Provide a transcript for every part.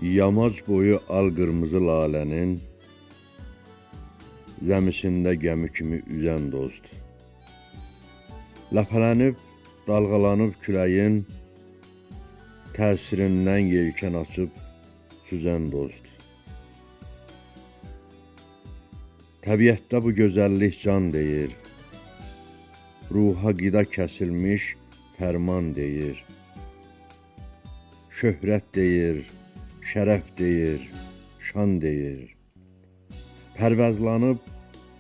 Yamac boyu al qırmızı lalənin, zəmisində gəmi kimi üzən dost. Ləpələnib, dalğalanıb küləyin, təsirindən yelkən açıb süzən dost. Təbiətdə bu gözəllik can deyir, ruha qida kəsilmiş fərman deyir. Şöhrət deyir, şərəf deyir, şan deyir. Pərvəzlanıb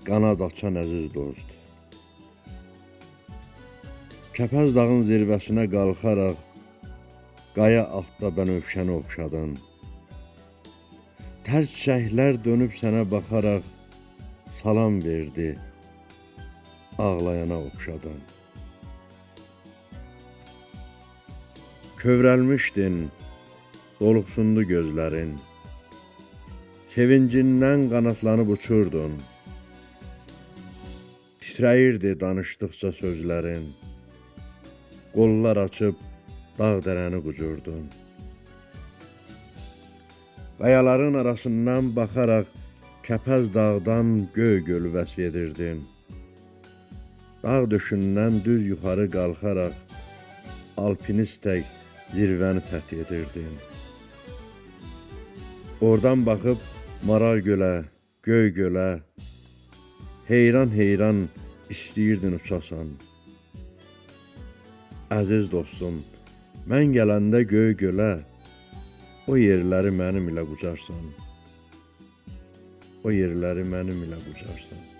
qanad açan əziz dost. Kəpəz dağın zirvəsinə qalxaraq, qaya altda bənövşəni oxşadın. Tərs çiçəklər dönüb sənə baxaraq, salam verdi, ağlayana oxşadın. Kövrəlmişdin, doluqsundu gözlərin, sevincindən qanatlanıb uçurdun. Titrəyirdi danışdıqca sözlərin, qollar açıb dağ-dərəni qucurdun. Qayaların arasından baxaraq, kəpəz dağdan göy gölü vəsf edirdin. Dağ döşündən düz yuxarı qalxaraq, alpinist tək zirvəni fəth edirdin. Oradan baxıb maral gölə, göy gölə, heyran-heyran istəyirdin uçasan. Əziz dostum, mən gələndə göy gölə, o yerləri mənim ilə qucarsan. O yerləri mənim ilə qucarsan.